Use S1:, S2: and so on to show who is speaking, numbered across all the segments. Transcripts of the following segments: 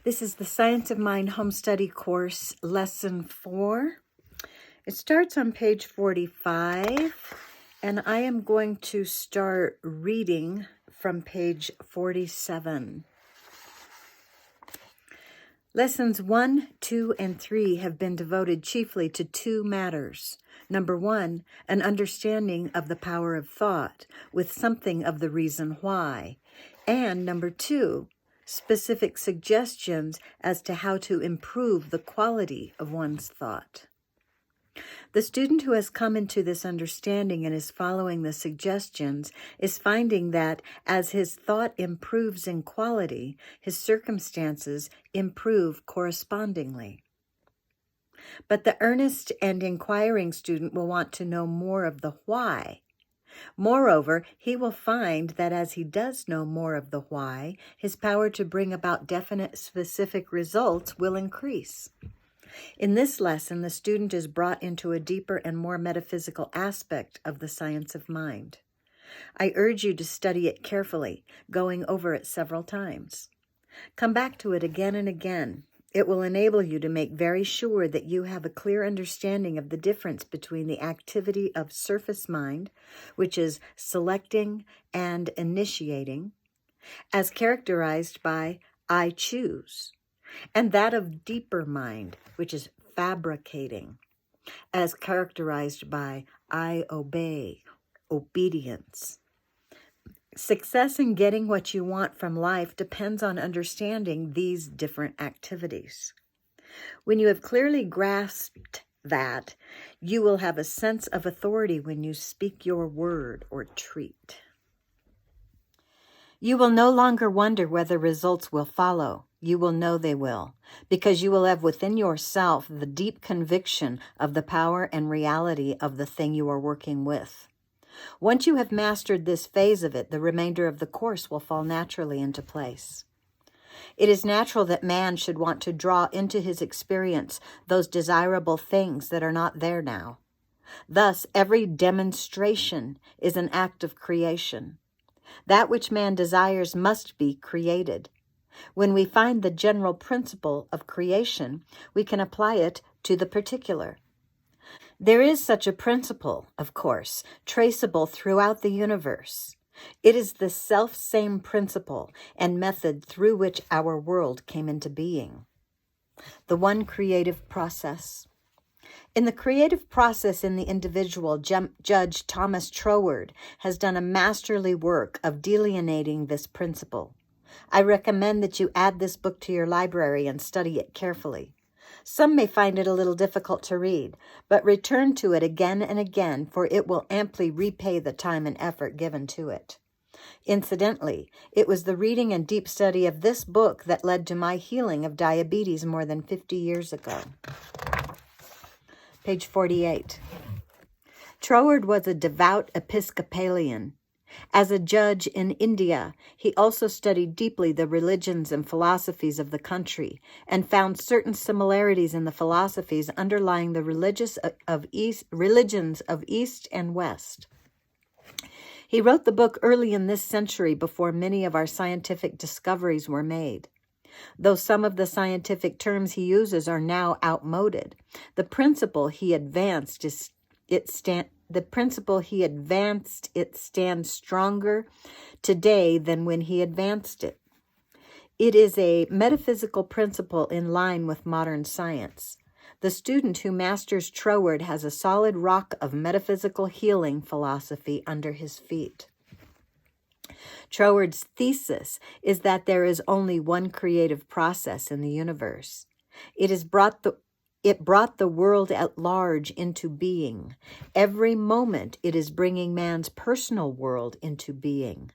S1: This is the Science of Mind Home Study Course, Lesson 4. It starts on page 45, and I am going to start reading from page 47. Lessons 1, 2, and 3 have been devoted chiefly to two matters. Number 1, an understanding of the power of thought, with something of the reason why. And number 2, specific suggestions as to how to improve the quality of one's thought. The student who has come into this understanding and is following the suggestions is finding that as his thought improves in quality, his circumstances improve correspondingly. But the earnest and inquiring student will want to know more of the why. Moreover, he will find that as he does know more of the why, his power to bring about definite, specific results will increase. In this lesson, the student is brought into a deeper and more metaphysical aspect of the science of mind. I urge you to study it carefully, going over it several times. Come back to it again and again. It will enable you to make very sure that you have a clear understanding of the difference between the activity of surface mind, which is selecting and initiating, as characterized by I choose, and that of deeper mind, which is fabricating, as characterized by I obey, obedience. Success in getting what you want from life depends on understanding these different activities. When you have clearly grasped that, you will have a sense of authority when you speak your word or treat. You will no longer wonder whether results will follow. You will know they will, because you will have within yourself the deep conviction of the power and reality of the thing you are working with. Once you have mastered this phase of it, the remainder of the course will fall naturally into place. It is natural that man should want to draw into his experience those desirable things that are not there now. Thus, every demonstration is an act of creation. That which man desires must be created. When we find the general principle of creation, we can apply it to the particular. There is such a principle, of course, traceable throughout the universe. It is the self-same principle and method through which our world came into being. The one creative process. In the creative process in the individual, Judge Thomas Troward has done a masterly work of delineating this principle. I recommend that you add this book to your library and study it carefully. Some may find it a little difficult to read, but return to it again and again, for it will amply repay the time and effort given to it. Incidentally, it was the reading and deep study of this book that led to my healing of diabetes more than 50 years ago. Page 48. Troward was a devout Episcopalian. As a judge in India, he also studied deeply the religions and philosophies of the country and found certain similarities in the philosophies underlying the religions of East and West. He wrote the book early in this century before many of our scientific discoveries were made. Though some of the scientific terms he uses are now outmoded, the principle he advanced stands stronger today than when he advanced it. It is a metaphysical principle in line with modern science. The student who masters Troward has a solid rock of metaphysical healing philosophy under his feet. Troward's thesis is that there is only one creative process in the universe. It brought the world at large into being. Every moment it is bringing man's personal world into being.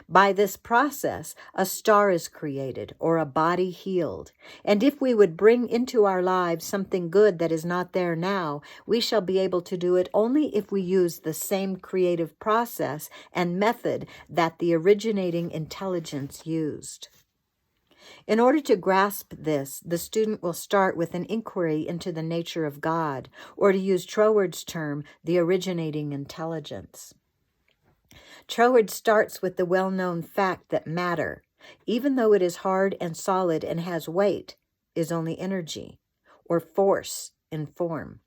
S1: By this process, a star is created or a body healed. And if we would bring into our lives something good that is not there now, we shall be able to do it only if we use the same creative process and method that the originating intelligence used. In order to grasp this, the student will start with an inquiry into the nature of God, or to use Troward's term, the originating intelligence. Troward starts with the well-known fact that matter, even though it is hard and solid and has weight, is only energy, or force in form.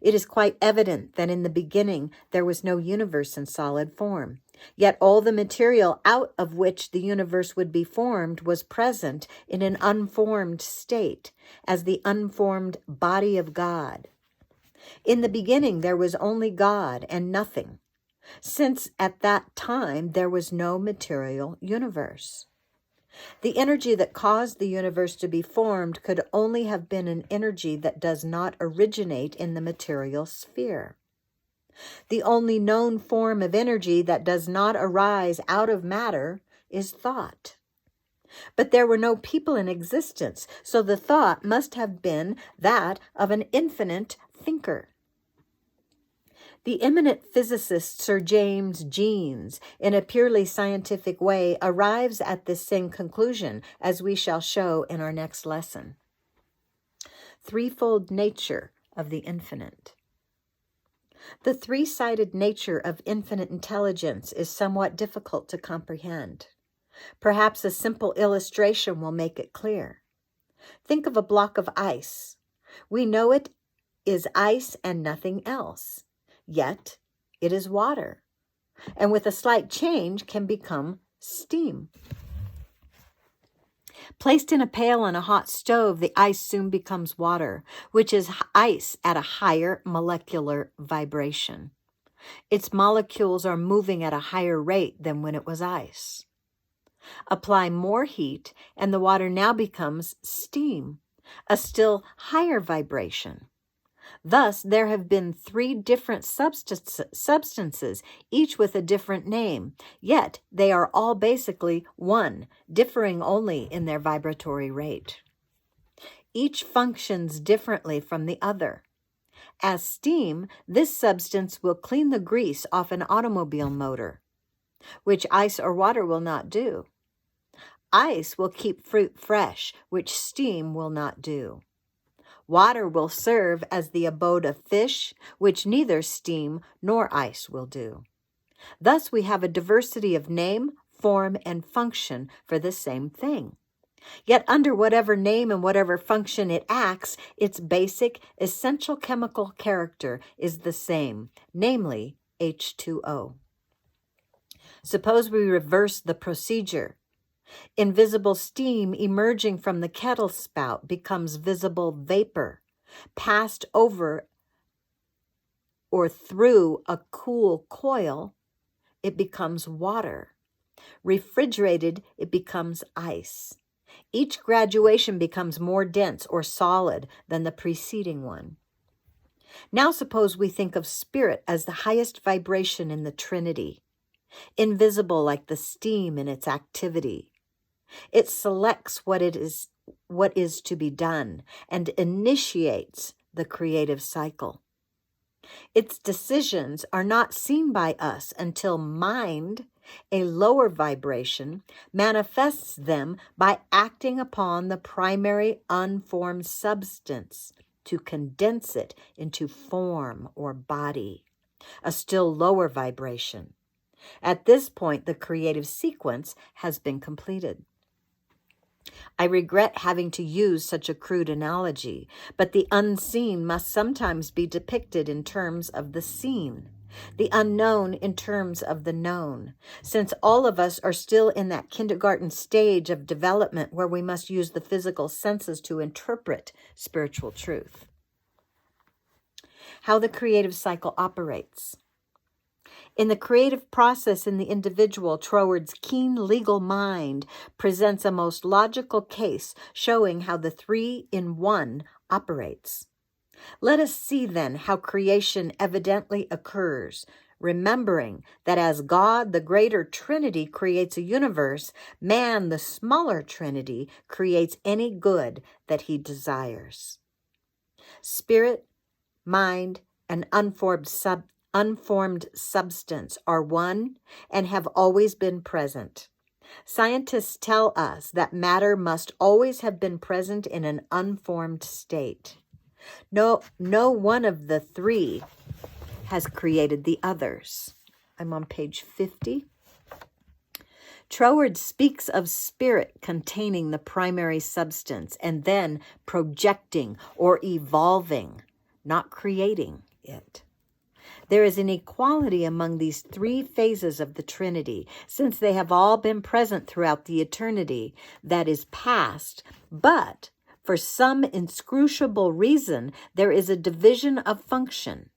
S1: It is quite evident that in the beginning there was no universe in solid form. Yet all the material out of which the universe would be formed was present in an unformed state, as the unformed body of God. In the beginning there was only God and nothing, since at that time there was no material universe. The energy that caused the universe to be formed could only have been an energy that does not originate in the material sphere. The only known form of energy that does not arise out of matter is thought. But there were no people in existence, so the thought must have been that of an infinite thinker. The eminent physicist Sir James Jeans, in a purely scientific way, arrives at this same conclusion, as we shall show in our next lesson. Threefold nature of the infinite. The three-sided nature of infinite intelligence is somewhat difficult to comprehend. Perhaps a simple illustration will make it clear. Think of a block of ice. We know it is ice and nothing else. Yet it is water, and with a slight change can become steam. Placed in a pail on a hot stove, the ice soon becomes water, which is ice at a higher molecular vibration. Its molecules are moving at a higher rate than when it was ice. Apply more heat, and the water now becomes steam, a still higher vibration. Thus, there have been three different substances, each with a different name, yet they are all basically one, differing only in their vibratory rate. Each functions differently from the other. As steam, this substance will clean the grease off an automobile motor, which ice or water will not do. Ice will keep fruit fresh, which steam will not do. Water will serve as the abode of fish, which neither steam nor ice will do. Thus we have a diversity of name, form, and function for the same thing. Yet under whatever name and whatever function it acts, its basic, essential chemical character is the same, namely H2O. Suppose we reverse the procedure. Invisible steam emerging from the kettle spout becomes visible vapor. Passed over or through a cool coil, it becomes water. Refrigerated, it becomes ice. Each graduation becomes more dense or solid than the preceding one. Now suppose we think of spirit as the highest vibration in the Trinity, invisible like the steam in its activity. It selects what is to be done and initiates the creative cycle. Its decisions are not seen by us until mind, a lower vibration, manifests them by acting upon the primary unformed substance to condense it into form or body, a still lower vibration. At this point, the creative sequence has been completed. I regret having to use such a crude analogy, but the unseen must sometimes be depicted in terms of the seen, the unknown in terms of the known, since all of us are still in that kindergarten stage of development where we must use the physical senses to interpret spiritual truth. How the creative cycle operates. In the creative process in the individual, Troward's keen legal mind presents a most logical case showing how the three-in-one operates. Let us see then how creation evidently occurs, remembering that as God, the greater Trinity, creates a universe, man, the smaller Trinity, creates any good that he desires. Spirit, mind, and unformed substance are one and have always been present. Scientists tell us that matter must always have been present in an unformed state. No one of the three has created the others. I'm on page 50. Troward speaks of spirit containing the primary substance and then projecting or evolving, not creating it. There is an equality among these three phases of the Trinity, since they have all been present throughout the eternity that is past, but for some inscrutable reason, there is a division of function.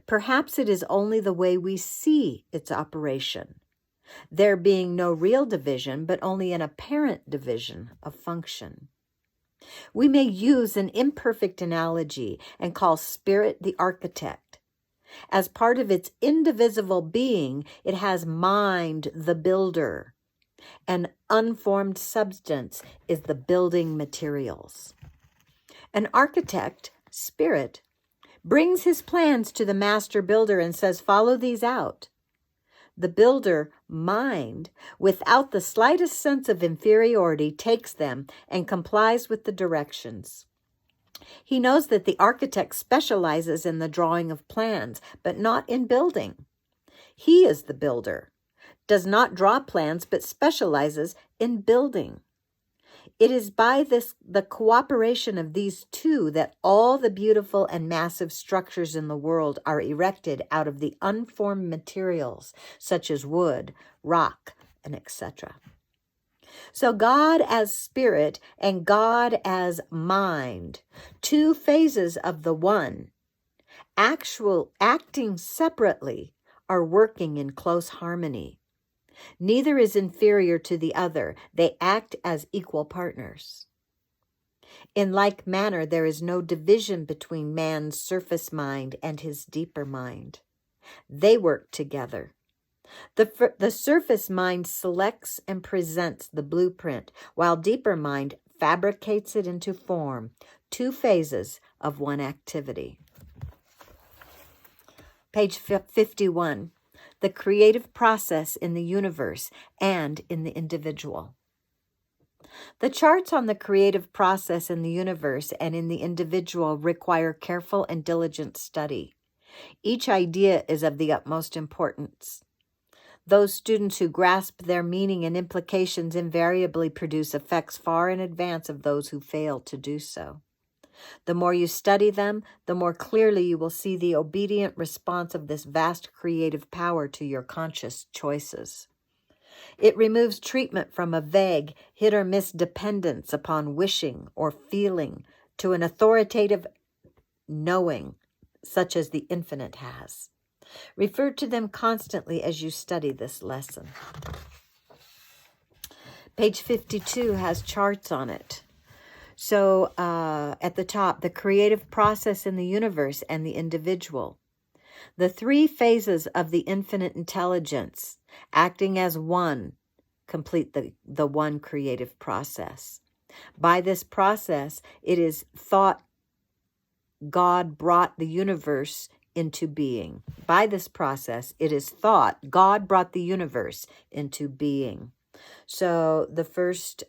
S1: Perhaps it is only the way we see its operation, there being no real division, but only an apparent division of function. We may use an imperfect analogy and call spirit the architect. As part of its indivisible being, it has mind, the builder, and unformed substance is the building materials. An architect, spirit, brings his plans to the master builder and says, follow these out. The builder, mind, without the slightest sense of inferiority, takes them and complies with the directions. He knows that the architect specializes in the drawing of plans, but not in building. He is the builder, does not draw plans, but specializes in building. It is by the cooperation of these two that all the beautiful and massive structures in the world are erected out of the unformed materials, such as wood, rock, and etc. So God as spirit and God as mind, two phases of the one, acting separately, are working in close harmony. Neither is inferior to the other. They act as equal partners. In like manner, there is no division between man's surface mind and his deeper mind. They work together. The surface mind selects and presents the blueprint, while deeper mind fabricates it into form, two phases of one activity. Page 51. The creative process in the universe and in the individual. The charts on the creative process in the universe and in the individual require careful and diligent study. Each idea is of the utmost importance. Those students who grasp their meaning and implications invariably produce effects far in advance of those who fail to do so. The more you study them, the more clearly you will see the obedient response of this vast creative power to your conscious choices. It removes treatment from a vague, hit-or-miss dependence upon wishing or feeling to an authoritative knowing, such as the infinite has. Refer to them constantly as you study this lesson. Page 52 has charts on it. So at the top, the creative process in the universe and the individual. The three phases of the infinite intelligence, acting as one, complete the one creative process. By this process, it is thought God brought the universe into being. By this process, it is thought God brought the universe into being. So the first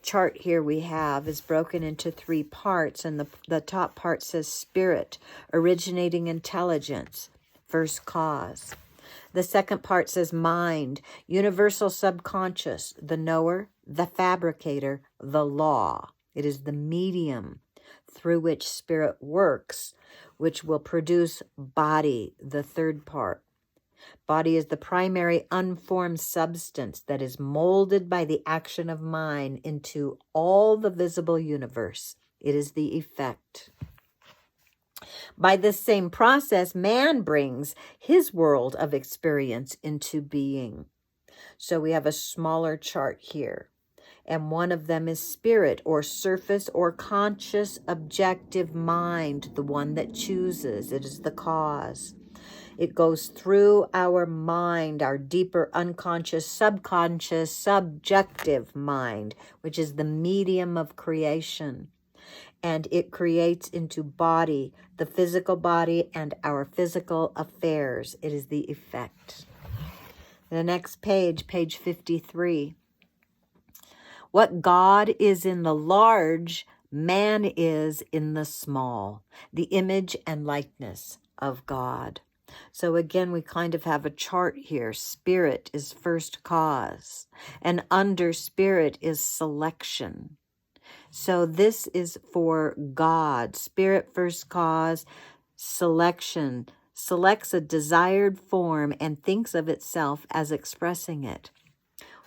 S1: chart here we have is broken into three parts, and the top part says spirit, originating intelligence, first cause. The second part says mind, universal subconscious, the knower, the fabricator, the law. It is the medium through which spirit works, which will produce body, the third part. Body is the primary unformed substance that is molded by the action of mind into all the visible universe. It is the effect. By this same process, man brings his world of experience into being. So we have a smaller chart here. And one of them is spirit, or surface or conscious objective mind, the one that chooses. It is the cause. It goes through our mind, our deeper unconscious, subconscious, subjective mind, which is the medium of creation. And it creates into body, the physical body, and our physical affairs. It is the effect. The next page, page 53. What God is in the large, man is in the small, the image and likeness of God. So again, we kind of have a chart here. Spirit is first cause, and under spirit is selection. So this is for God. Spirit first cause, selection, selects a desired form and thinks of itself as expressing it.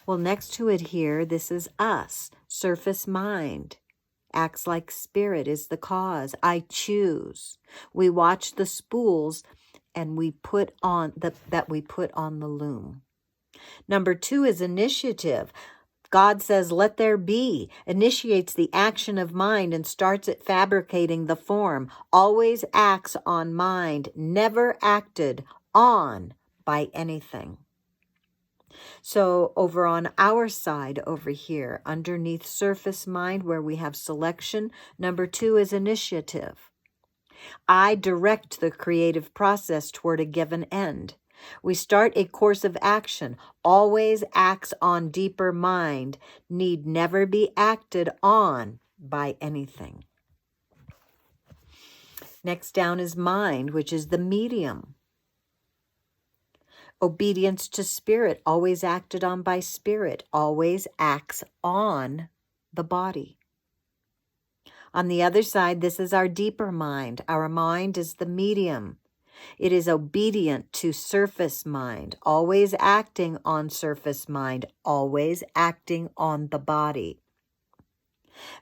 S1: Well, next to it here, this is us, surface mind. Acts like spirit is the cause. I choose. We watch the spools and we put on the loom. Number 2 is initiative. God says, let there be, initiates the action of mind and starts it fabricating the form, always acts on mind, never acted on by anything. So over on our side over here, underneath surface mind where we have selection, number 2 is initiative. I direct the creative process toward a given end. We start a course of action, always acts on deeper mind, need never be acted on by anything. Next down is mind, which is the medium. Obedience to spirit, always acted on by spirit, always acts on the body. On the other side, this is our deeper mind. Our mind is the medium. It is obedient to surface mind, always acting on surface mind, always acting on the body.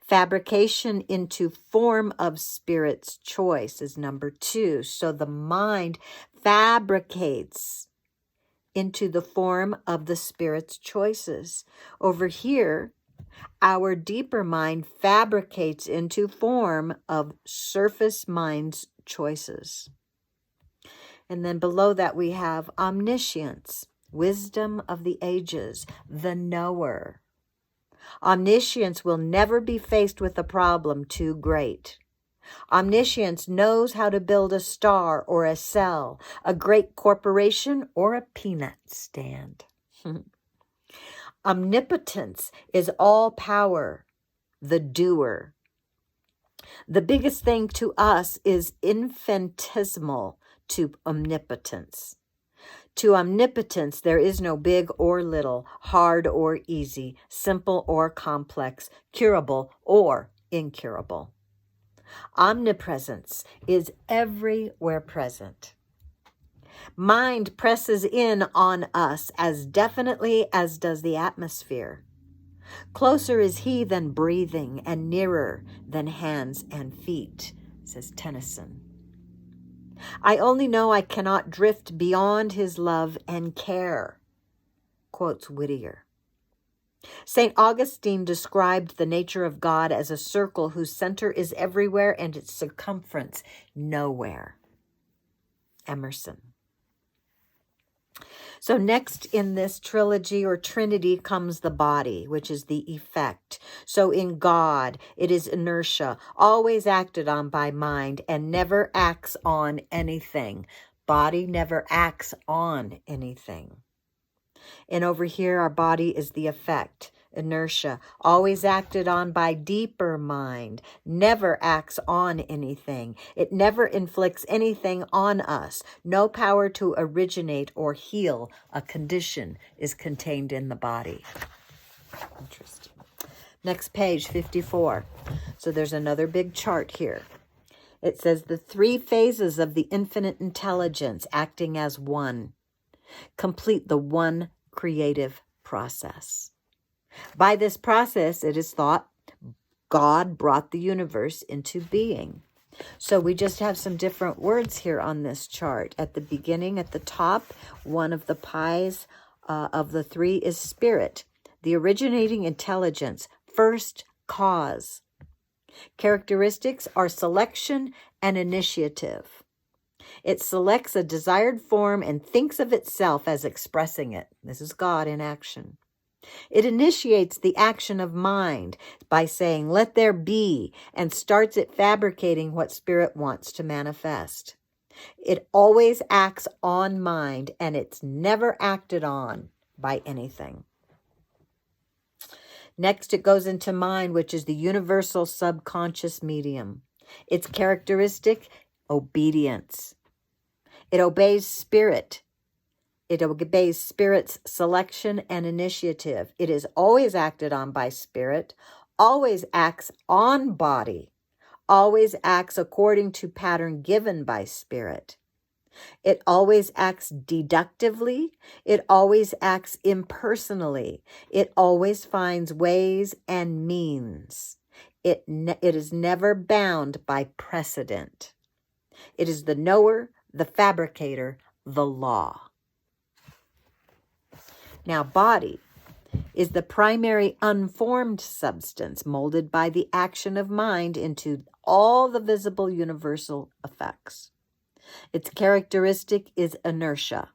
S1: Fabrication into form of spirit's choice is number 2. So the mind fabricates into the form of the spirit's choices. Over here, our deeper mind fabricates into form of surface mind's choices. And then below that we have omniscience, wisdom of the ages, the knower. Omniscience will never be faced with a problem too great. Omniscience knows how to build a star or a cell, a great corporation or a peanut stand. Omnipotence is all power, the doer. The biggest thing to us is infinitesimal to omnipotence. To omnipotence, there is no big or little, hard or easy, simple or complex, curable or incurable. Omnipresence is everywhere present. Mind presses in on us as definitely as does the atmosphere. Closer is he than breathing, and nearer than hands and feet, says Tennyson. I only know I cannot drift beyond his love and care, quotes Whittier. St. Augustine described the nature of God as a circle whose center is everywhere and its circumference nowhere. Emerson. So next in this trilogy or trinity comes the body, which is the effect. So in God, it is inertia, always acted on by mind and never acts on anything. Body never acts on anything. And over here, our body is the effect, inertia, always acted on by deeper mind, never acts on anything. It never inflicts anything on us. No power to originate or heal a condition is contained in the body. Interesting. Next page, 54. So there's another big chart here. It says the 3 phases of the infinite intelligence acting as one complete the one creative process. By this process, it is thought, God brought the universe into being. So we just have some different words here on this chart. At the beginning, at the top, one of the pies of the 3 is spirit, the originating intelligence, first cause. Characteristics are selection and initiative. It selects a desired form and thinks of itself as expressing it. This is God in action. It initiates the action of mind by saying, let there be, and starts it fabricating what spirit wants to manifest. It always acts on mind, and it's never acted on by anything. Next, it goes into mind, which is the universal subconscious medium. Its characteristic, obedience. It obeys spirit. It obeys spirit's selection and initiative. It is always acted on by spirit, always acts on body, always acts according to pattern given by spirit. It always acts deductively. It always acts impersonally. It always finds ways and means. It is never bound by precedent. It is the knower, the fabricator, the law. Now, body is the primary unformed substance molded by the action of mind into all the visible universal effects. Its characteristic is inertia.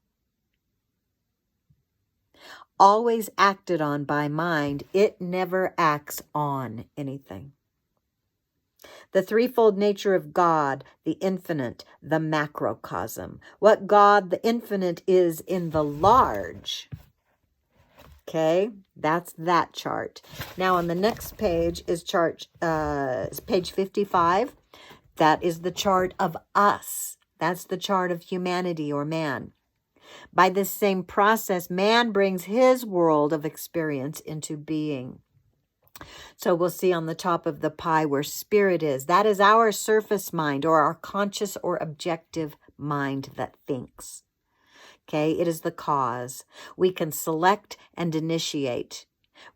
S1: Always acted on by mind, it never acts on anything. The threefold nature of God, the infinite, the macrocosm. What God, the infinite, is in the large. Okay, that's that chart. Now on the next page is page 55. That is the chart of us. That's the chart of humanity or man. By this same process, man brings his world of experience into being. So we'll see on the top of the pie where spirit is. That is our surface mind, or our conscious or objective mind that thinks. Okay, it is the cause. We can select and initiate.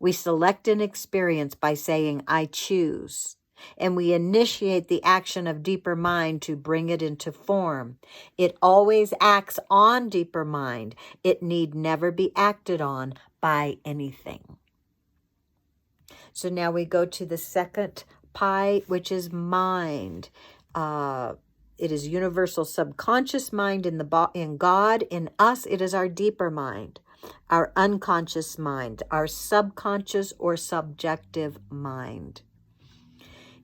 S1: We select an experience by saying, I choose. And we initiate the action of deeper mind to bring it into form. It always acts on deeper mind. It need never be acted on by anything. So now we go to the second pie, which is mind. It is universal subconscious mind in God. In us, it is our deeper mind, our unconscious mind, our subconscious or subjective mind.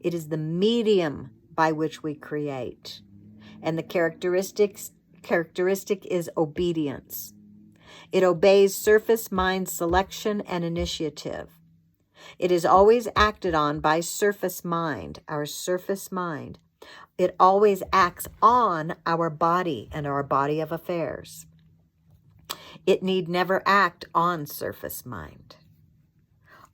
S1: It is the medium by which we create. And the characteristic is obedience. It obeys surface mind selection and initiative. It is always acted on by surface mind, our surface mind. It always acts on our body and our body of affairs. It need never act on surface mind.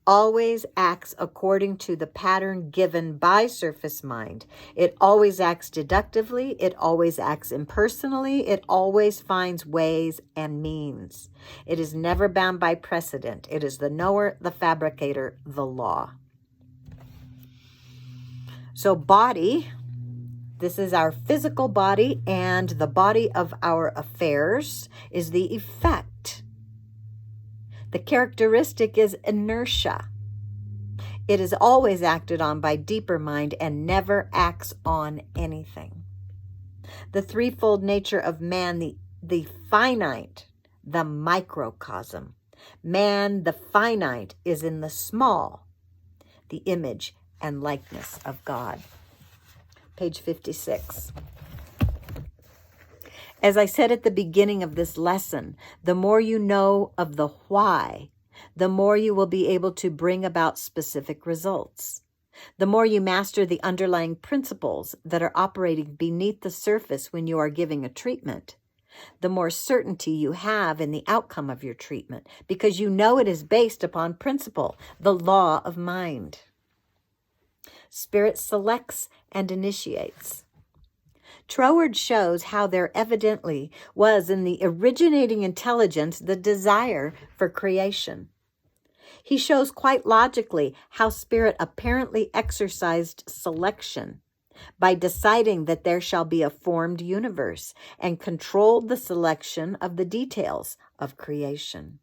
S1: Always acts according to the pattern given by surface mind. It always acts deductively. It always acts impersonally. It always finds ways and means. It is never bound by precedent. It is the knower, the fabricator, the law. So body, this is our physical body, and the body of our affairs is the effect. The characteristic is inertia. It is always acted on by deeper mind and never acts on anything. The threefold nature of man, the finite, the microcosm. Man, the finite, is in the small, the image and likeness of God. Page 56. As I said at the beginning of this lesson, the more you know of the why, the more you will be able to bring about specific results. The more you master the underlying principles that are operating beneath the surface when you are giving a treatment, the more certainty you have in the outcome of your treatment, because you know it is based upon principle, the law of mind. Spirit selects and initiates. Troward shows how there evidently was in the originating intelligence the desire for creation. He shows quite logically how spirit apparently exercised selection by deciding that there shall be a formed universe and controlled the selection of the details of creation.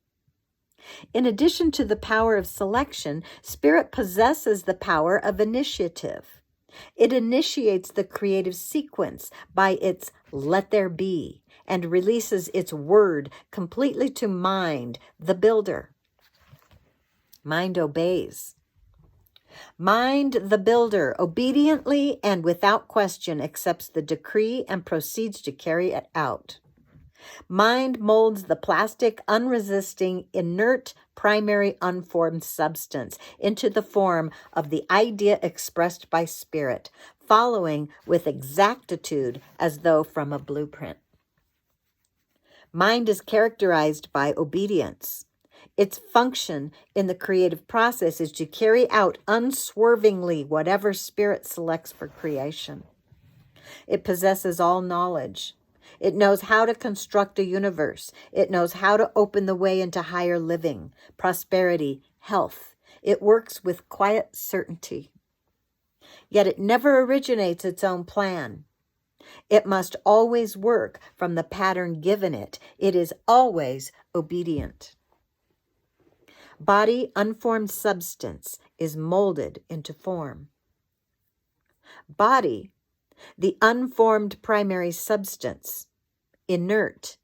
S1: In addition to the power of selection, spirit possesses the power of initiative. It initiates the creative sequence by its let there be and releases its word completely to mind, the builder. Mind obeys. Mind, the builder, obediently and without question accepts the decree and proceeds to carry it out. Mind molds the plastic, unresisting, inert, primary unformed substance into the form of the idea expressed by spirit, following with exactitude as though from a blueprint. Mind is characterized by obedience. Its function in the creative process is to carry out unswervingly whatever spirit selects for creation. It possesses all knowledge. It knows how to construct a universe. It knows how to open the way into higher living, prosperity, health. It works with quiet certainty. Yet it never originates its own plan. It must always work from the pattern given it. It is always obedient. Body, unformed substance, is molded into form. Body, the unformed primary substance, inert,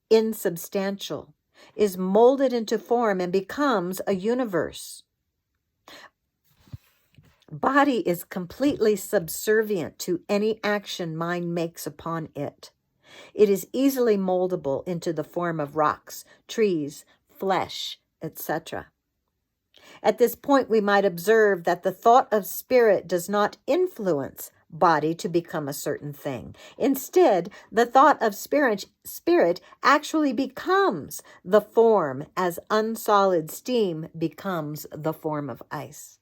S1: insubstantial, is molded into form and becomes a universe. Body is completely subservient to any action mind makes upon it. It is easily moldable into the form of rocks, trees, flesh, etc. At this point, we might observe that the thought of spirit does not influence body to become a certain thing. Instead, the thought of spirit actually becomes the form as unsolid steam becomes the form of ice.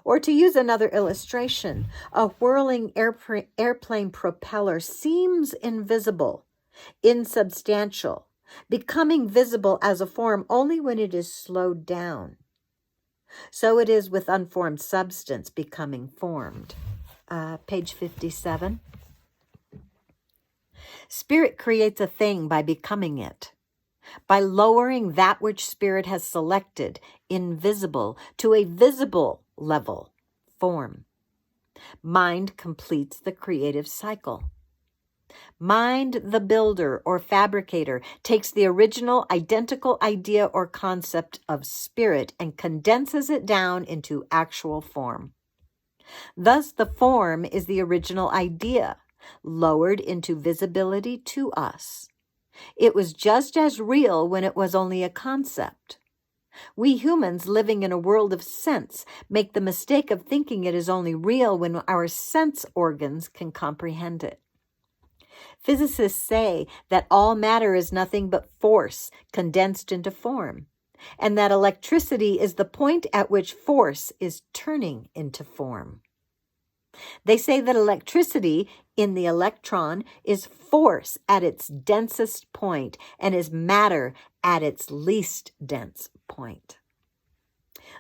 S1: Or to use another illustration, a whirling airplane propeller seems invisible, insubstantial, becoming visible as a form only when it is slowed down. So it is with unformed substance becoming formed. Page 57. Spirit creates a thing by becoming it, by lowering that which spirit has selected, invisible, to a visible level, form. Mind completes the creative cycle. Mind, the builder or fabricator, takes the original identical idea or concept of spirit and condenses it down into actual form. Thus, the form is the original idea, lowered into visibility to us. It was just as real when it was only a concept. We humans living in a world of sense make the mistake of thinking it is only real when our sense organs can comprehend it. Physicists say that all matter is nothing but force condensed into form, and that electricity is the point at which force is turning into form. They say that electricity in the electron is force at its densest point and is matter at its least dense point.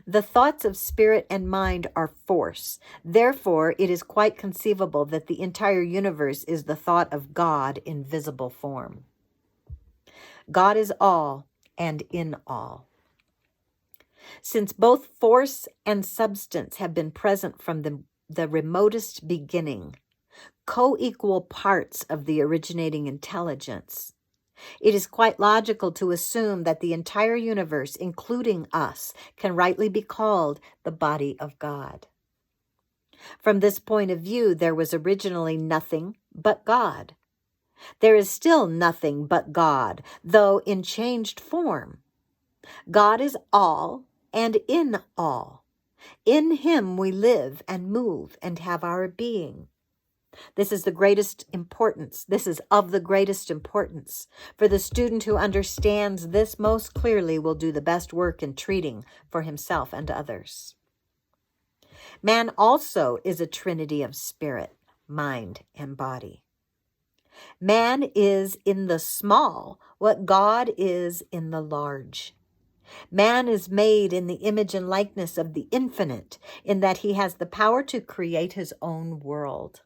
S1: The thoughts of spirit and mind are force. Therefore, it is quite conceivable that the entire universe is the thought of God in visible form. God is all and in all. Since both force and substance have been present from the remotest beginning, co-equal parts of the originating intelligence, it is quite logical to assume that the entire universe, including us, can rightly be called the body of God. From this point of view, there was originally nothing but God. There is still nothing but God, though in changed form. God is all and in all. In him we live and move and have our being. This is of the greatest importance, for the student who understands this most clearly will do the best work in treating for himself and others. Man also is a trinity of spirit, mind, and body. Man is in the small what God is in the large. Man is made in the image and likeness of the infinite, in that he has the power to create his own world.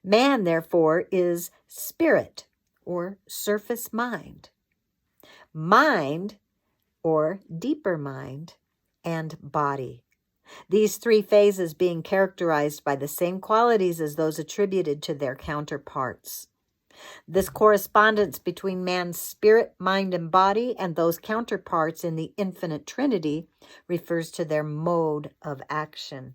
S1: Man, therefore, is spirit, or surface mind. Mind, or deeper mind, and body. These three phases being characterized by the same qualities as those attributed to their counterparts. This correspondence between man's spirit, mind, and body and those counterparts in the infinite trinity refers to their mode of action.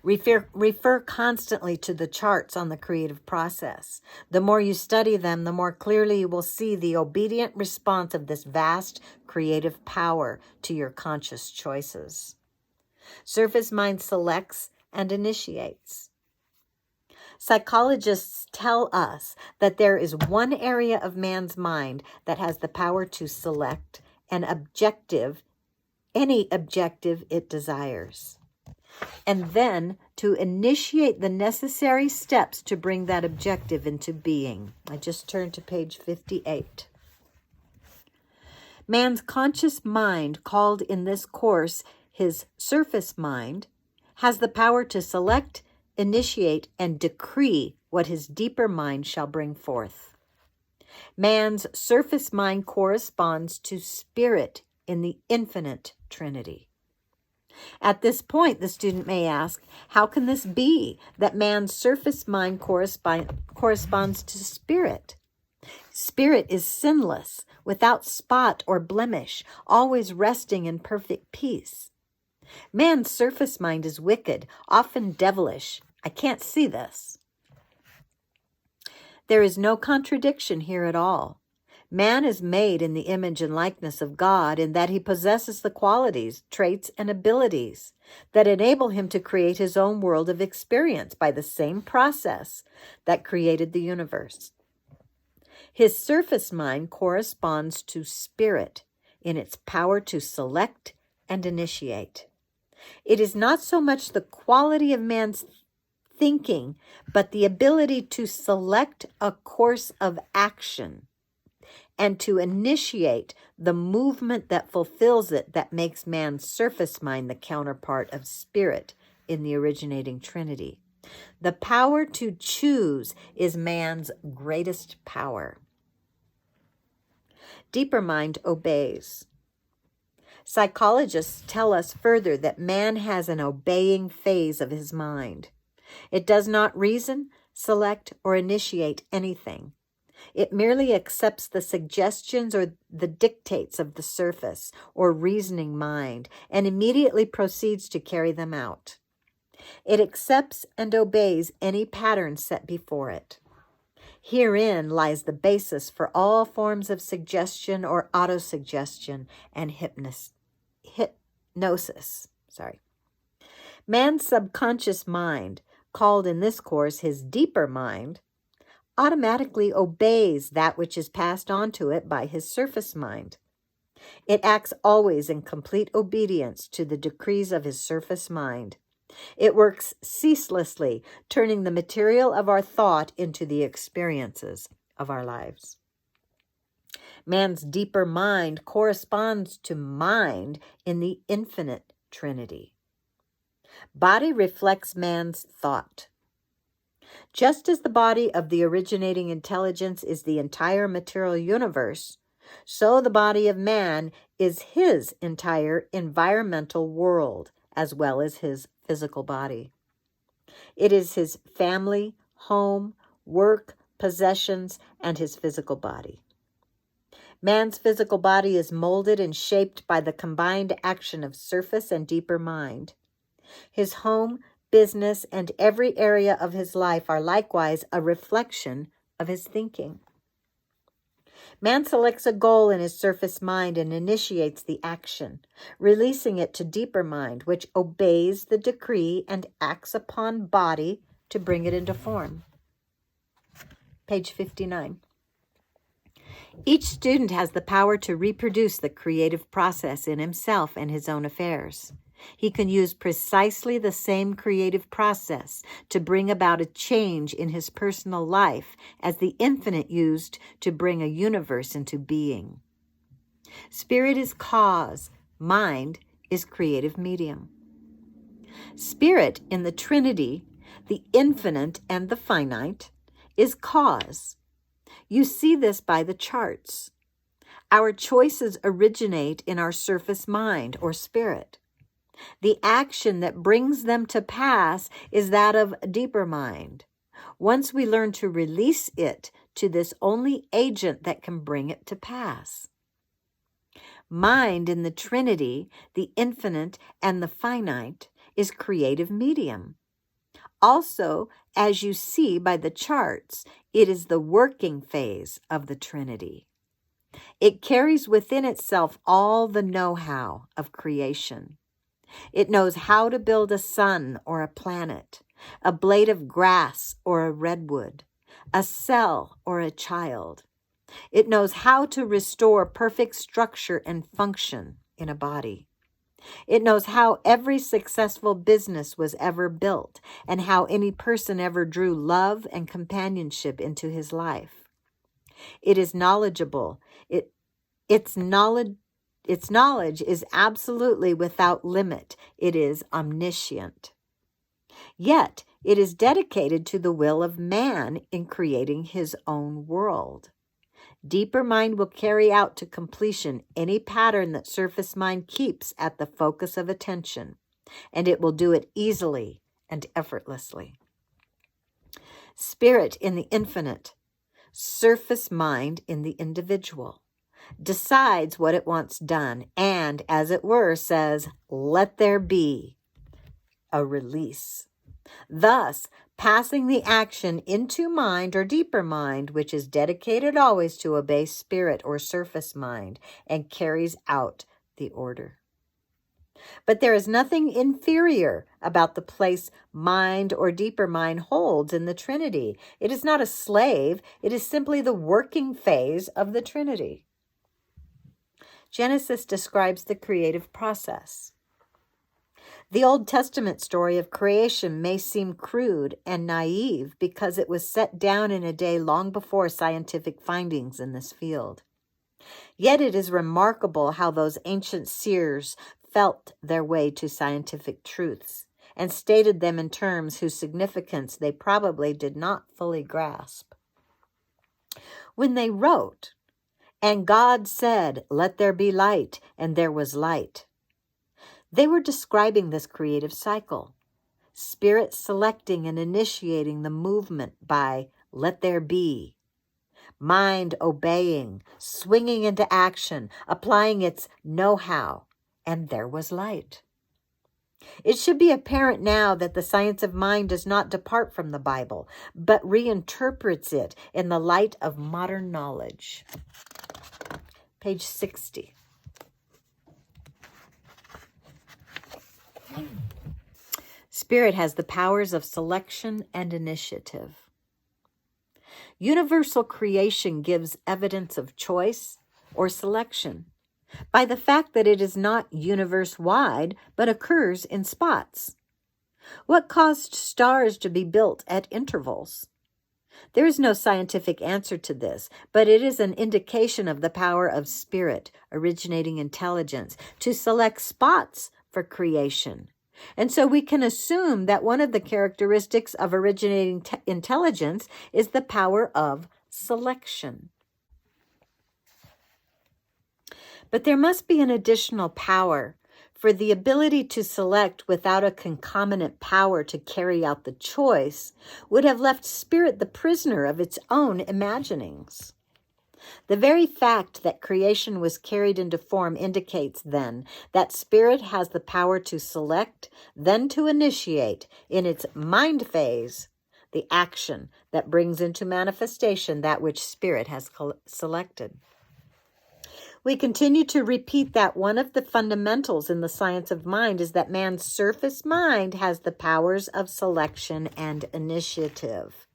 S1: Refer constantly to the charts on the creative process. The more you study them, the more clearly you will see the obedient response of this vast creative power to your conscious choices. Surface mind selects and initiates. Psychologists tell us that there is one area of man's mind that has the power to select an objective, any objective it desires, and then to initiate the necessary steps to bring that objective into being. I just turned to page 58. Man's conscious mind, called in this course his surface mind, has the power to select, initiate, and decree what his deeper mind shall bring forth. Man's surface mind corresponds to spirit in the infinite Trinity. At this point, the student may ask, how can this be that man's surface mind corresponds to spirit? Spirit is sinless, without spot or blemish, always resting in perfect peace. Man's surface mind is wicked, often devilish. I can't see this. There is no contradiction here at all. Man is made in the image and likeness of God in that he possesses the qualities, traits, and abilities that enable him to create his own world of experience by the same process that created the universe. His surface mind corresponds to spirit in its power to select and initiate. It is not so much the quality of man's thinking, but the ability to select a course of action and to initiate the movement that fulfills it that makes man's surface mind the counterpart of spirit in the originating Trinity. The power to choose is man's greatest power. Deeper mind obeys. Psychologists tell us further that man has an obeying phase of his mind. It does not reason, select, or initiate anything. It merely accepts the suggestions or the dictates of the surface or reasoning mind and immediately proceeds to carry them out. It accepts and obeys any pattern set before it. Herein lies the basis for all forms of suggestion or autosuggestion and hypnosis. Man's subconscious mind, called in this course his deeper mind, automatically obeys that which is passed on to it by his surface mind. It acts always in complete obedience to the decrees of his surface mind. It works ceaselessly, turning the material of our thought into the experiences of our lives. Man's deeper mind corresponds to mind in the infinite Trinity. Body reflects man's thought. Just as the body of the originating intelligence is the entire material universe, so the body of man is his entire environmental world, as well as his physical body. It is his family, home, work, possessions, and his physical body. Man's physical body is molded and shaped by the combined action of surface and deeper mind. His home, business, and every area of his life are likewise a reflection of his thinking. Man selects a goal in his surface mind and initiates the action, releasing it to deeper mind, which obeys the decree and acts upon body to bring it into form. Page 59. Each student has the power to reproduce the creative process in himself and his own affairs. He can use precisely the same creative process to bring about a change in his personal life as the infinite used to bring a universe into being. Spirit is cause, mind is creative medium. Spirit in the Trinity, the infinite and the finite, is cause. You see this by the charts. Our choices originate in our surface mind or spirit. The action that brings them to pass is that of deeper mind. Once we learn to release it to this only agent that can bring it to pass. Mind in the Trinity, the infinite and the finite, is creative medium. Also, as you see by the charts, it is the working phase of the Trinity. It carries within itself all the know-how of creation. It knows how to build a sun or a planet, a blade of grass or a redwood, a cell or a child. It knows how to restore perfect structure and function in a body. It knows how every successful business was ever built and how any person ever drew love and companionship into his life. It is knowledgeable. Its knowledge is absolutely without limit. It is omniscient. Yet it is dedicated to the will of man in creating his own world. Deeper mind will carry out to completion any pattern that surface mind keeps at the focus of attention, and it will do it easily and effortlessly. Spirit in the infinite, surface mind in the individual, decides what it wants done and, as it were, says, "Let there be," a release. Thus, passing the action into mind or deeper mind, which is dedicated always to obey spirit or surface mind and carries out the order. But there is nothing inferior about the place mind or deeper mind holds in the Trinity. It is not a slave. It is simply the working phase of the Trinity. Genesis describes the creative process. The Old Testament story of creation may seem crude and naive because it was set down in a day long before scientific findings in this field. Yet it is remarkable how those ancient seers felt their way to scientific truths and stated them in terms whose significance they probably did not fully grasp. When they wrote, "And God said, 'Let there be light,' and there was light," they were describing this creative cycle, spirit selecting and initiating the movement by "let there be," mind obeying, swinging into action, applying its know-how, and there was light. It should be apparent now that the science of mind does not depart from the Bible, but reinterprets it in the light of modern knowledge. Page 60. Spirit has the powers of selection and initiative. Universal creation gives evidence of choice or selection by the fact that it is not universe-wide, but occurs in spots. What caused stars to be built at intervals? There is no scientific answer to this, but it is an indication of the power of spirit, originating intelligence, to select spots for creation. And so we can assume that one of the characteristics of originating intelligence is the power of selection. But there must be an additional power, for the ability to select without a concomitant power to carry out the choice would have left spirit the prisoner of its own imaginings. The very fact that creation was carried into form indicates, then, that spirit has the power to select, then to initiate, in its mind phase, the action that brings into manifestation that which spirit has selected. We continue to repeat that one of the fundamentals in the science of mind is that man's surface mind has the powers of selection and initiative.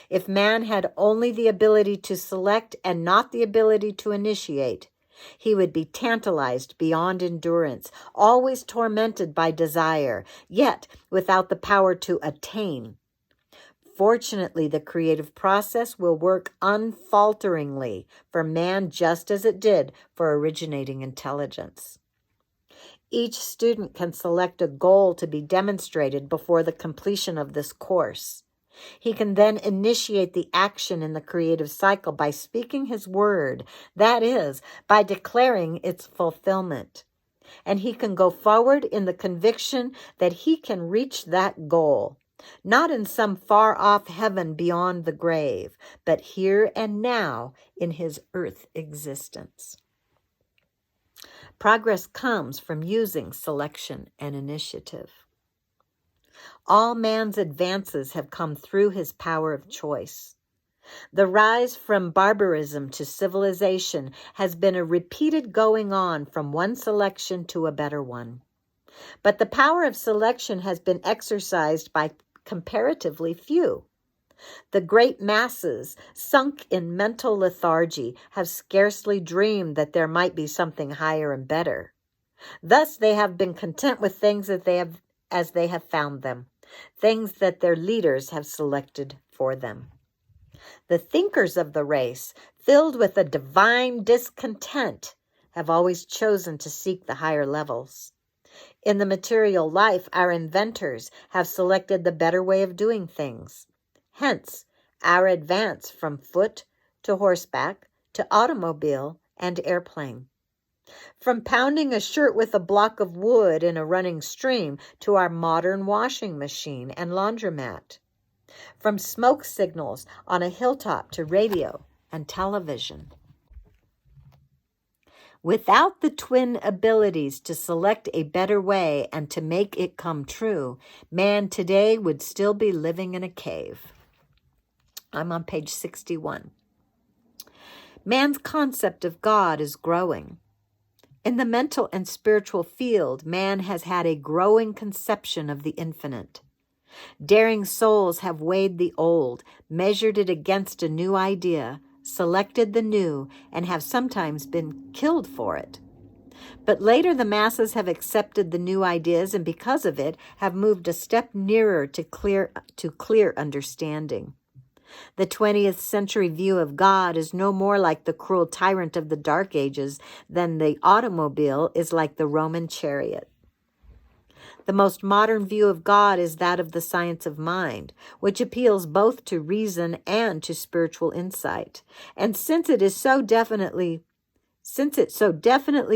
S1: If man had only the ability to select and not the ability to initiate, he would be tantalized beyond endurance, always tormented by desire, yet without the power to attain. Fortunately, the creative process will work unfalteringly for man just as it did for originating intelligence. Each student can select a goal to be demonstrated before the completion of this course. He can then initiate the action in the creative cycle by speaking his word, that is, by declaring its fulfillment. And he can go forward in the conviction that he can reach that goal, not in some far-off heaven beyond the grave, but here and now in his earth existence. Progress comes from using selection and initiative. All man's advances have come through his power of choice. The rise from barbarism to civilization has been a repeated going on from one selection to a better one. But the power of selection has been exercised by comparatively few. The great masses, sunk in mental lethargy, have scarcely dreamed that there might be something higher and better. Thus they have been content with things as they have found them, things that their leaders have selected for them. The thinkers of the race, filled with a divine discontent, have always chosen to seek the higher levels. In the material life, our inventors have selected the better way of doing things. Hence, our advance from foot to horseback to automobile and airplane. From pounding a shirt with a block of wood in a running stream to our modern washing machine and laundromat. From smoke signals on a hilltop to radio and television. Without the twin abilities to select a better way and to make it come true, man today would still be living in a cave. I'm on page 61. Man's concept of God is growing. In the mental and spiritual field, man has had a growing conception of the infinite. Daring souls have weighed the old, measured it against a new idea, selected the new, and have sometimes been killed for it. But later the masses have accepted the new ideas and because of it have moved a step nearer to clear understanding. The 20th century view of God is no more like the cruel tyrant of the Dark Ages than the automobile is like the Roman chariot. The most modern view of God is that of the science of mind, which appeals both to reason and to spiritual insight. And since it so definitely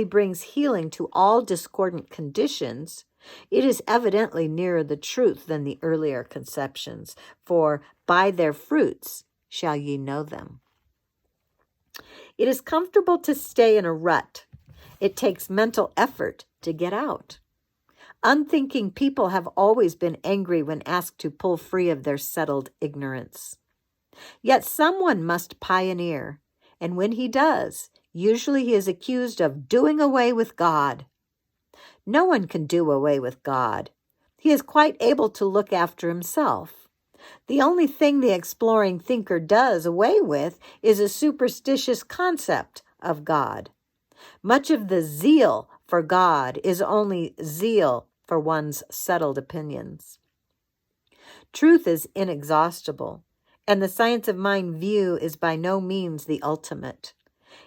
S1: brings healing to all discordant conditions, it is evidently nearer the truth than the earlier conceptions, for by their fruits shall ye know them. It is comfortable to stay in a rut. It takes mental effort to get out. Unthinking people have always been angry when asked to pull free of their settled ignorance. Yet someone must pioneer, and when he does, usually he is accused of doing away with God. No one can do away with God. He is quite able to look after himself. The only thing the exploring thinker does away with is a superstitious concept of God. Much of the zeal for God is only zeal for one's settled opinions. Truth is inexhaustible, and the science of mind view is by no means the ultimate.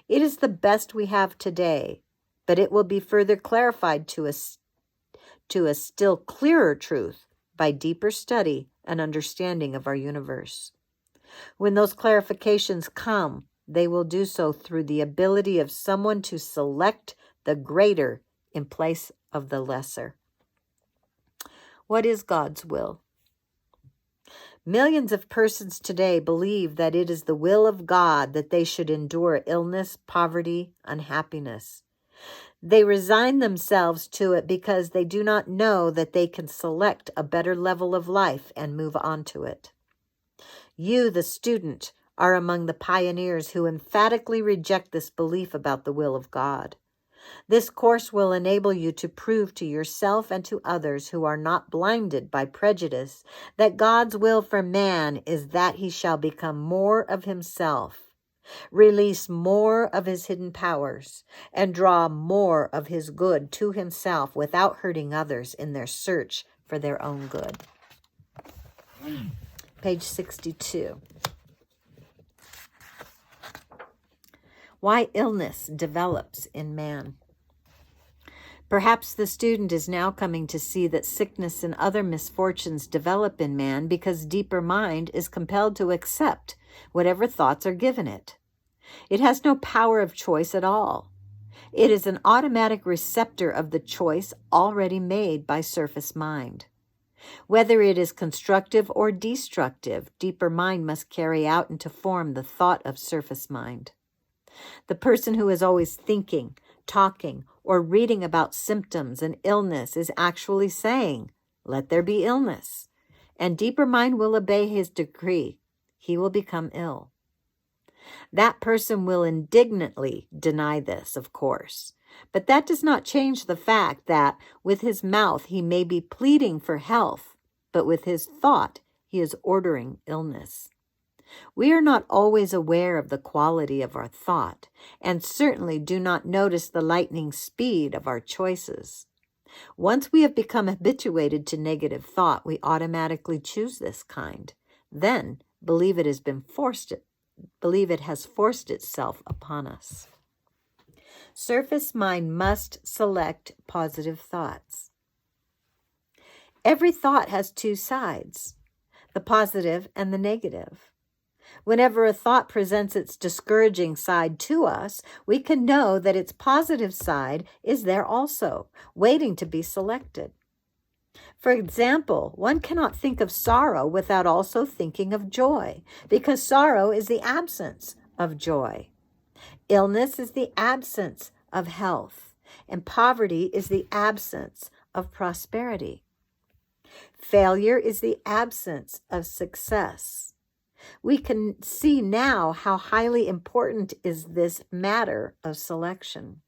S1: It is the best we have today, but it will be further clarified to a still clearer truth by deeper study and understanding of our universe. When those clarifications come, they will do so through the ability of someone to select the greater in place of the lesser. What is God's will? Millions of persons today believe that it is the will of God that they should endure illness, poverty, unhappiness. They resign themselves to it because they do not know that they can select a better level of life and move on to it. You, the student, are among the pioneers who emphatically reject this belief about the will of God. This course will enable you to prove to yourself and to others who are not blinded by prejudice that God's will for man is that he shall become more of himself, release more of his hidden powers, and draw more of his good to himself without hurting others in their search for their own good. Page 62. Why illness develops in man. Perhaps the student is now coming to see that sickness and other misfortunes develop in man because deeper mind is compelled to accept whatever thoughts are given it. It has no power of choice at all. It is an automatic receptor of the choice already made by surface mind. Whether it is constructive or destructive, deeper mind must carry out into form the thought of surface mind. The person who is always thinking, talking, or reading about symptoms and illness is actually saying, "Let there be illness," and deeper mind will obey his decree. He will become ill. That person will indignantly deny this, of course, but that does not change the fact that with his mouth he may be pleading for health, but with his thought, he is ordering illness. We are not always aware of the quality of our thought, and certainly do not notice the lightning speed of our choices. Once we have become habituated to negative thought, we automatically choose this kind. Then believe it has forced itself upon us. Surface mind must select positive thoughts. Every thought has two sides, the positive and the negative. Whenever a thought presents its discouraging side to us, we can know that its positive side is there also, waiting to be selected. For example, one cannot think of sorrow without also thinking of joy, because sorrow is the absence of joy. Illness is the absence of health, and poverty is the absence of prosperity. Failure is the absence of success. We can see now how highly important is this matter of selection.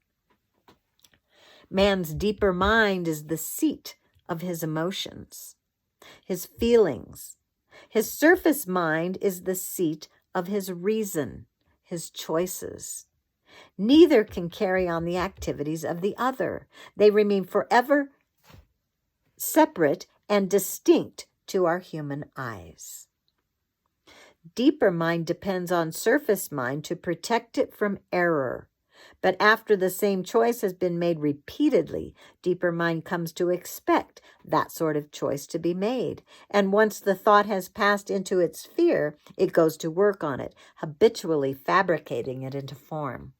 S1: Man's deeper mind is the seat of his emotions, his feelings. His surface mind is the seat of his reason, his choices. Neither can carry on the activities of the other. They remain forever separate and distinct to our human eyes. Deeper mind depends on surface mind to protect it from error. But after the same choice has been made repeatedly, deeper mind comes to expect that sort of choice to be made. And once the thought has passed into its sphere, it goes to work on it, habitually fabricating it into form.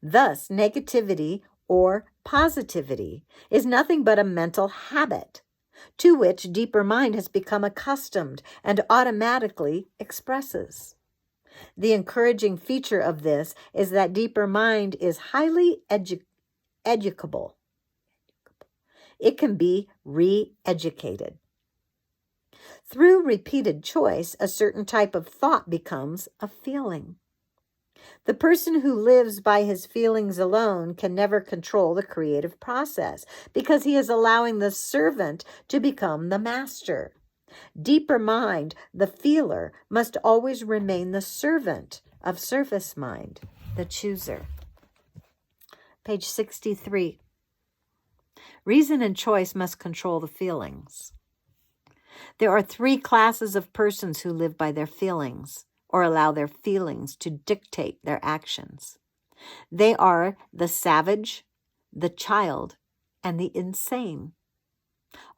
S1: Thus, negativity or positivity is nothing but a mental habit to which deeper mind has become accustomed and automatically expresses. The encouraging feature of this is that deeper mind is highly educable. It can be re-educated. Through repeated choice, a certain type of thought becomes a feeling. The person who lives by his feelings alone can never control the creative process because he is allowing the servant to become the master. Deeper mind, the feeler, must always remain the servant of surface mind, the chooser. Page 63. Reason and choice must control the feelings. There are three classes of persons who live by their feelings, or allow their feelings to dictate their actions. They are the savage, the child, and the insane.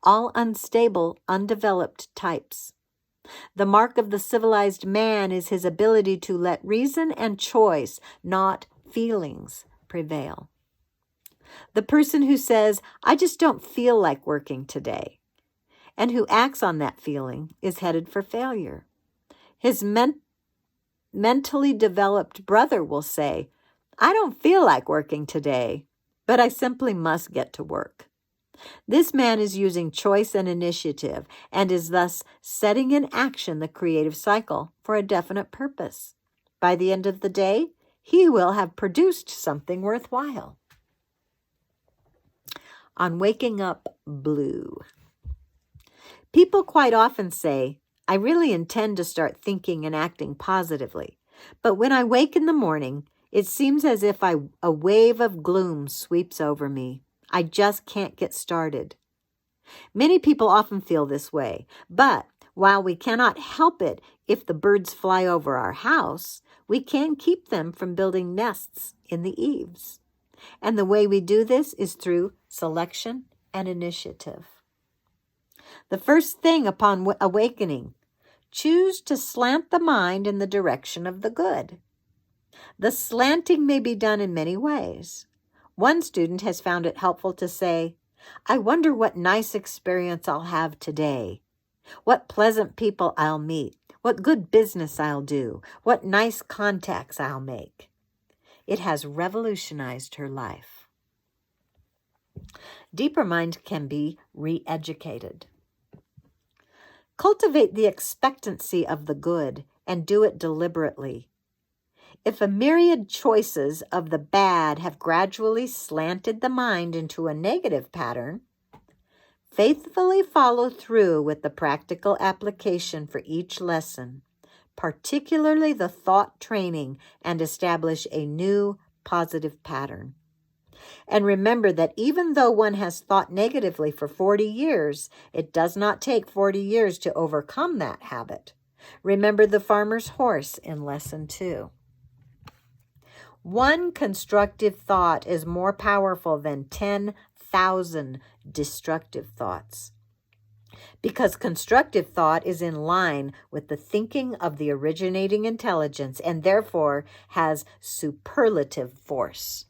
S1: All unstable, undeveloped types. The mark of the civilized man is his ability to let reason and choice, not feelings, prevail. The person who says, "I just don't feel like working today," and who acts on that feeling is headed for failure. His mentally developed brother will say, "I don't feel like working today, but I simply must get to work." This man is using choice and initiative and is thus setting in action the creative cycle for a definite purpose. By the end of the day, he will have produced something worthwhile. On waking up blue. People quite often say, "I really intend to start thinking and acting positively, but when I wake in the morning, it seems as if a wave of gloom sweeps over me. I just can't get started." Many people often feel this way, but while we cannot help it if the birds fly over our house, we can keep them from building nests in the eaves. And the way we do this is through selection and initiative. The first thing upon awakening, choose to slant the mind in the direction of the good. The slanting may be done in many ways. One student has found it helpful to say, "I wonder what nice experience I'll have today, what pleasant people I'll meet, what good business I'll do, what nice contacts I'll make." It has revolutionized her life. Deeper mind can be re-educated. Cultivate the expectancy of the good and do it deliberately. If a myriad choices of the bad have gradually slanted the mind into a negative pattern, Faithfully follow through with the practical application for each lesson, particularly the thought training, and establish a new positive pattern. And remember that even though one has thought negatively for 40 years, it does not take 40 years to overcome that habit. Remember the farmer's horse in lesson 2. One constructive thought is more powerful than 10,000 destructive thoughts, because constructive thought is in line with the thinking of the originating intelligence and therefore has superlative force.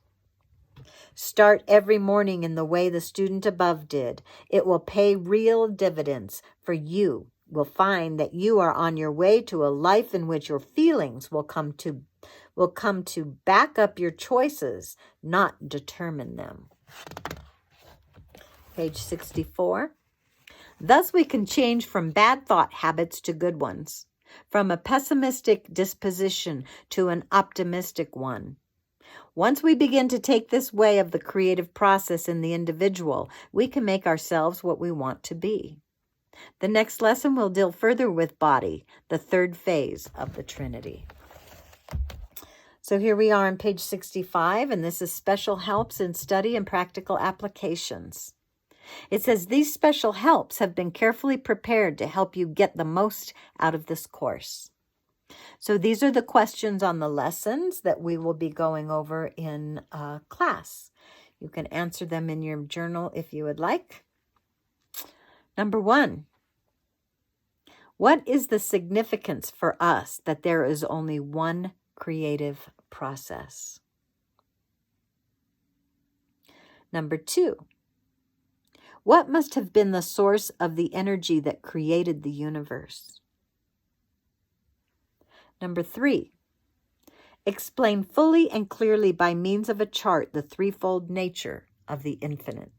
S1: Start every morning in the way the student above did. It will pay real dividends, for you will find that you are on your way to a life in which your feelings will come to back up your choices, not determine them. Page 64. Thus we can change from bad thought habits to good ones, from a pessimistic disposition to an optimistic one. Once we begin to take this way of the creative process in the individual, we can make ourselves what we want to be. The next lesson will deal further with body, the third phase of the Trinity. So here we are on page 65, and this is special helps in study and practical applications. It says these special helps have been carefully prepared to help you get the most out of this course. So these are the questions on the lessons that we will be going over in class. You can answer them in your journal if you would like. Number 1, what is the significance for us that there is only one creative process? Number 2, what must have been the source of the energy that created the universe? Number 3, explain fully and clearly by means of a chart the threefold nature of the infinite.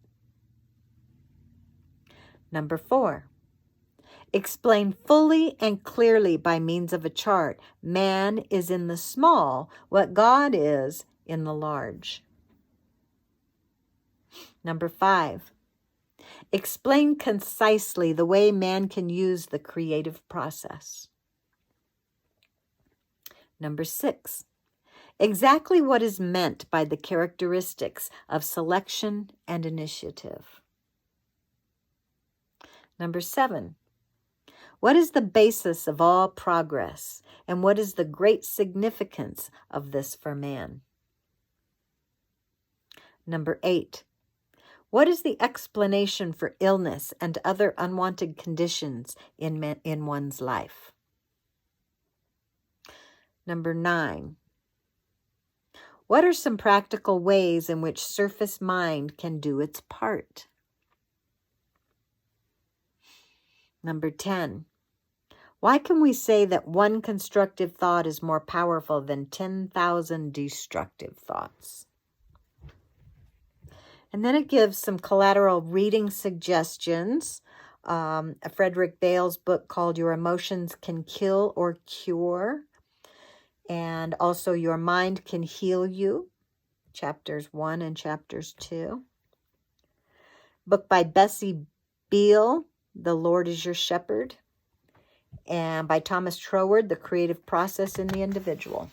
S1: Number 4, explain fully and clearly by means of a chart, man is in the small what God is in the large. Number 5, explain concisely the way man can use the creative process. Number 6, exactly what is meant by the characteristics of selection and initiative. Number 7, what is the basis of all progress, and what is the great significance of this for man? Number 8, what is the explanation for illness and other unwanted conditions in one's life? Number 9, what are some practical ways in which surface mind can do its part? Number 10, why can we say that one constructive thought is more powerful than 10,000 destructive thoughts? And then it gives some collateral reading suggestions. Frederick Bale's book called Your Emotions Can Kill or Cure. And also Your Mind Can Heal You, chapters 1 and chapters 2. Book by Bessie Beale, The Lord is Your Shepherd. And by Thomas Troward, The Creative Process in the Individual.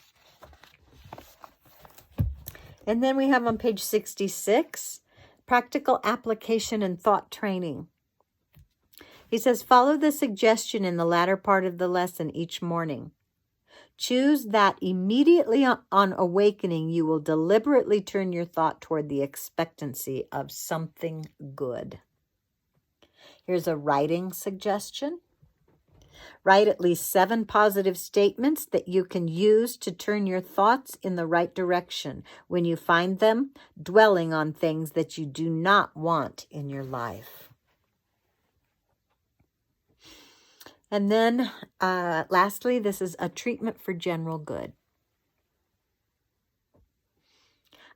S1: And then we have on page 66, Practical Application and Thought Training. He says, follow the suggestion in the latter part of the lesson each morning. Choose that immediately on awakening, you will deliberately turn your thought toward the expectancy of something good. Here's a writing suggestion. Write at least 7 positive statements that you can use to turn your thoughts in the right direction when you find them dwelling on things that you do not want in your life. And then, lastly, this is a treatment for general good.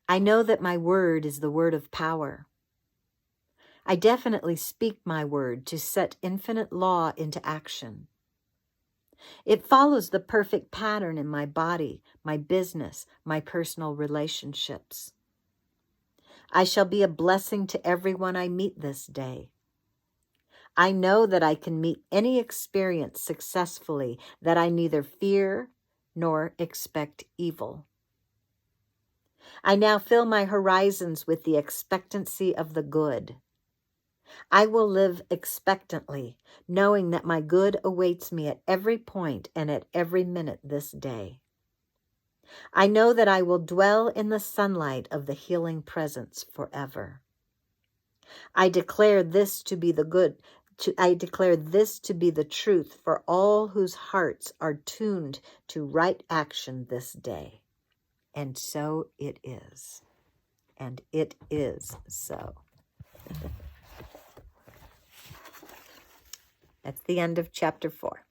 S1: I know that my word is the word of power. I definitely speak my word to set infinite law into action. It follows the perfect pattern in my body, my business, my personal relationships. I shall be a blessing to everyone I meet this day. I know that I can meet any experience successfully, that I neither fear nor expect evil. I now fill my horizons with the expectancy of the good. I will live expectantly, knowing that my good awaits me at every point and at every minute this day. I know that I will dwell in the sunlight of the healing presence forever. I declare this to be the truth for all whose hearts are tuned to right action this day. And so it is. And it is so. That's the end of chapter 4.